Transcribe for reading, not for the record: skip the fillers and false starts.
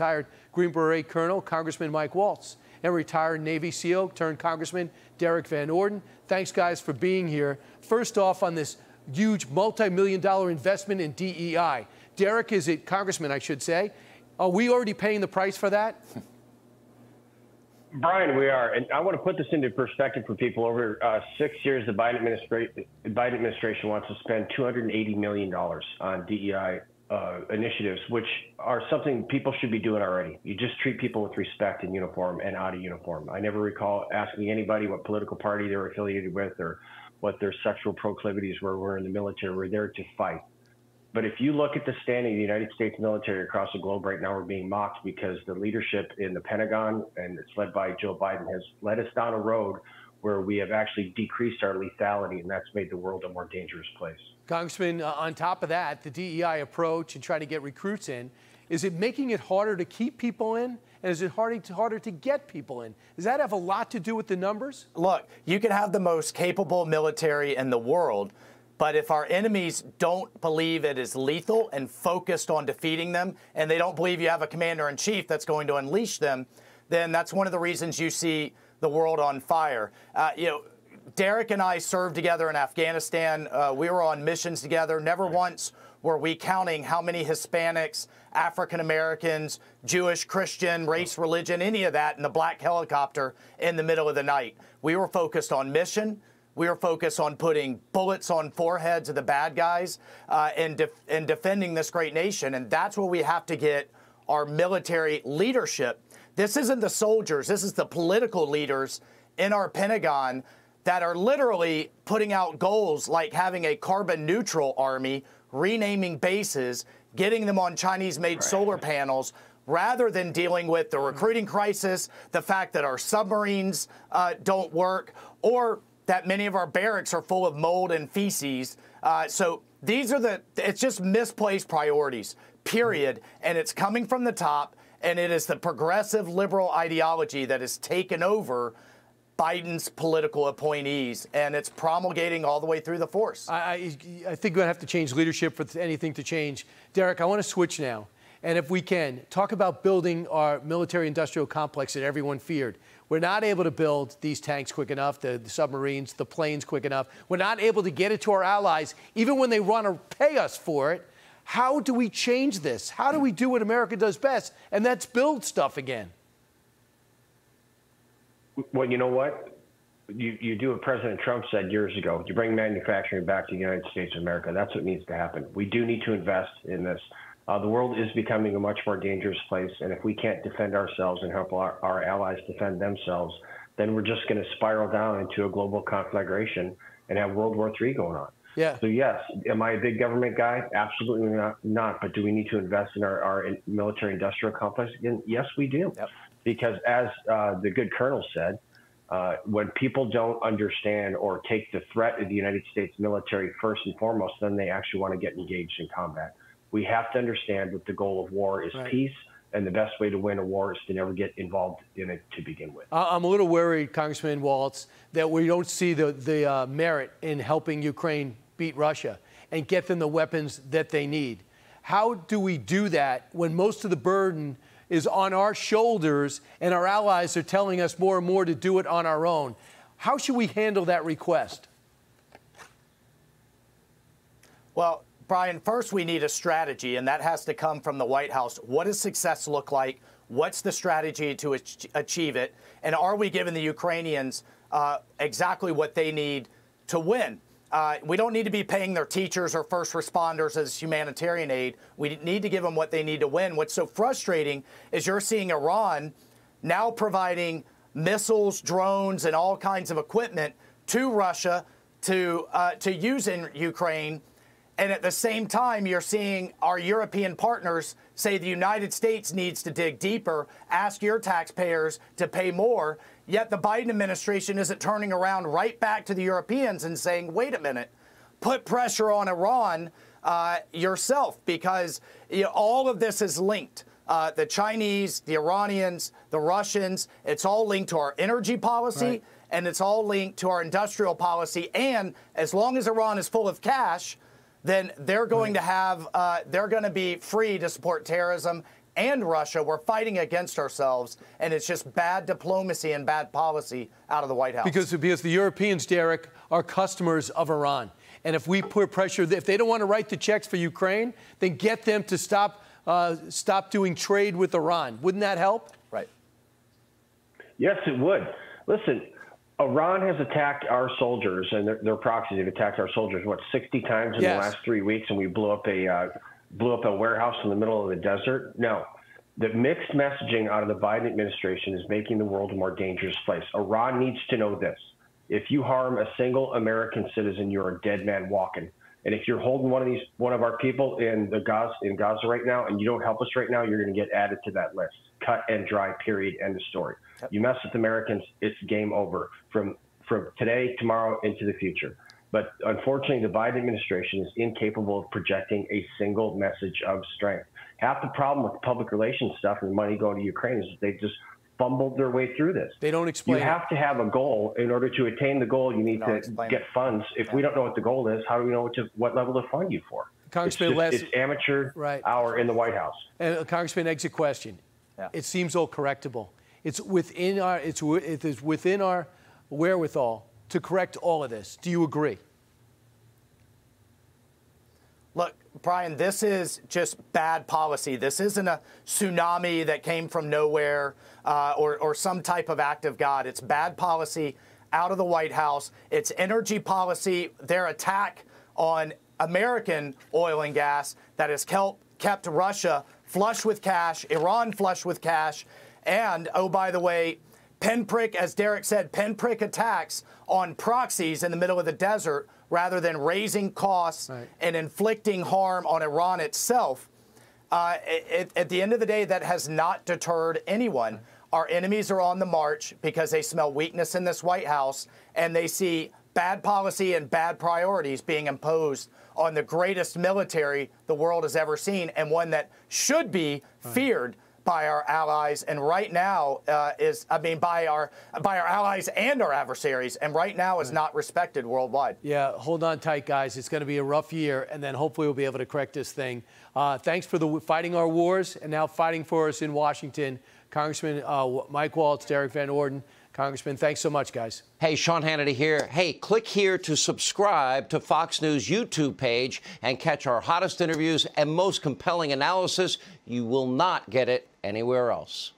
retired Green Beret Colonel, Congressman Mike Waltz, and retired Navy SEAL turned Congressman Derrick Van Orden. Thanks, guys, for being here. First off, on this huge multi-million-dollar investment in DEI. Derrick, is it Congressman, I should say. Are we already paying the price for that? Brian, we are. And I want to put this into perspective for people. Over 6 years, the Biden administration wants to spend $280 million on DEI initiatives, which are something people should be doing already. You just treat people with respect in uniform and out of uniform. I never recall asking anybody what political party they were affiliated with or what their sexual proclivities were. We're in the military. We're there to fight. But if you look at the standing of the United States military across the globe right now, we're being mocked because the leadership in the Pentagon, and it's led by Joe Biden, has led us down a road where we have actually decreased our lethality, and that's made the world a more dangerous place. Congressman, on top of that, the DEI approach and trying to get recruits in, is it making it harder to keep people in? And is it harder to get people in? Does that have a lot to do with the numbers? Look, you can have the most capable military in the world, but if our enemies don't believe it is lethal and focused on defeating them, and they don't believe you have a commander-in-chief that's going to unleash them, then that's one of the reasons you see the world on fire. Derrick and I served together in Afghanistan. We were on missions together. Never once were we counting how many Hispanics, African Americans, Jewish, Christian, race, religion, any of that in the black helicopter in the middle of the night. We were focused on mission. We were focused on putting bullets on foreheads of the bad guys and defending this great nation. And that's where we have to get our military leadership. This isn't the soldiers. This is the political leaders in our Pentagon that are literally putting out goals like having a carbon neutral army, renaming bases, getting them on Chinese-made solar panels, rather than dealing with the recruiting crisis, the fact that our submarines don't work, or that many of our barracks are full of mold and feces. So these are it's just misplaced priorities, period. And it's coming from the top, and it is the progressive liberal ideology that has taken over Biden's political appointees, and it's promulgating all the way through the force. I think we're going to have to change leadership for anything to change. Derrick, I want to switch now. And if we can, talk about building our military-industrial complex that everyone feared. We're not able to build these tanks quick enough, the submarines, the planes quick enough. We're not able to get it to our allies, even when they want to pay us for it. How do we change this? How do we do what America does best? And that's build stuff again. Well, you know what? You do what President Trump said years ago. You bring manufacturing back to the United States of America. That's what needs to happen. We do need to invest in this. The world is becoming a much more dangerous place, and if we can't defend ourselves and help our allies defend themselves, then we're just going to spiral down into a global conflagration and have World War III going on. Yeah. So yes, am I a big government guy? Absolutely not. But do we need to invest in our military-industrial complex again? Yes, we do. Yep. Because as the good colonel said, when people don't understand or take the threat of the United States military first and foremost, then they actually want to get engaged in combat. We have to understand that the goal of war is peace, and the best way to win a war is to never get involved in it to begin with. I'm a little worried, Congressman Waltz, that we don't see the merit in helping Ukraine beat Russia and get them the weapons that they need. How do we do that when most of the burden is on our shoulders and our allies are telling us more and more to do it on our own? How should we handle that request? Well, Brian, first we need a strategy, and that has to come from the White House. What does success look like? What's the strategy to achieve it? And are we giving the Ukrainians exactly what they need to win? We don't need to be paying their teachers or first responders as humanitarian aid. We need to give them what they need to win. What's so frustrating is you're seeing Iran now providing missiles, drones, and all kinds of equipment to Russia to use in Ukraine. And at the same time, you're seeing our European partners say the United States needs to dig deeper, ask your taxpayers to pay more, yet the Biden administration isn't turning around right back to the Europeans and saying, wait a minute, put pressure on Iran yourself, because all of this is linked. The Chinese, the Iranians, the Russians, it's all linked to our energy policy, and it's all linked to our industrial policy. And as long as Iran is full of cash, then they're going to have, they're going to be free to support terrorism and Russia. We're fighting against ourselves, and it's just bad diplomacy and bad policy out of the White House. Because the Europeans, Derrick, are customers of Iran. And if we put pressure, if they don't want to write the checks for Ukraine, then get them to stop doing trade with Iran. Wouldn't that help? Right. Yes, it would. Listen, Iran has attacked our soldiers, and their proxies have attacked our soldiers, 60 times in the last 3 weeks, and we blew up a warehouse in the middle of the desert? No. The mixed messaging out of the Biden administration is making the world a more dangerous place. Iran needs to know this. If you harm a single American citizen, you're a dead man walking. And if you're holding one of our people in Gaza right now, and you don't help us right now, you're going to get added to that list. Cut and dry, period, end of story. Yep. You mess with Americans, it's game over from today, tomorrow, into the future. But unfortunately, the Biden administration is incapable of projecting a single message of strength. Half the problem with public relations stuff and the money going to Ukraine is that they just fumbled their way through this. They don't explain. You have to have a goal. In order to attain the goal, you need to get funds. If we don't know what the goal is, how do we know what level to fund you for? Congressman, it's amateur hour in the White House. And Congressman, exit question. Yeah. It seems all correctable. It is within our wherewithal to correct all of this. Do you agree? Look, Brian, this is just bad policy. This isn't a tsunami that came from nowhere or some type of act of God. It's bad policy out of the White House. It's energy policy, their attack on American oil and gas that has kept Russia flush with cash, Iran flush with cash, and, oh, by the way, pinprick, as Derrick said, pinprick attacks on proxies in the middle of the desert rather than raising costs and inflicting harm on Iran itself. At the end of the day, that has not deterred anyone. Our enemies are on the march because they smell weakness in this White House, and they see bad policy and bad priorities being imposed on the greatest military the world has ever seen, and one that should be feared by our allies, and right now by our allies and our adversaries, and right now is not respected worldwide. Yeah, hold on tight, guys. It's going to be a rough year, and then hopefully we'll be able to correct this thing. Thanks for fighting our wars and now fighting for us in Washington, Congressman Mike Waltz, Derrick Van Orden. Congressman, thanks so much, guys. Hey, Sean Hannity here. Hey, click here to subscribe to Fox News YouTube page and catch our hottest interviews and most compelling analysis. You will not get it anywhere else.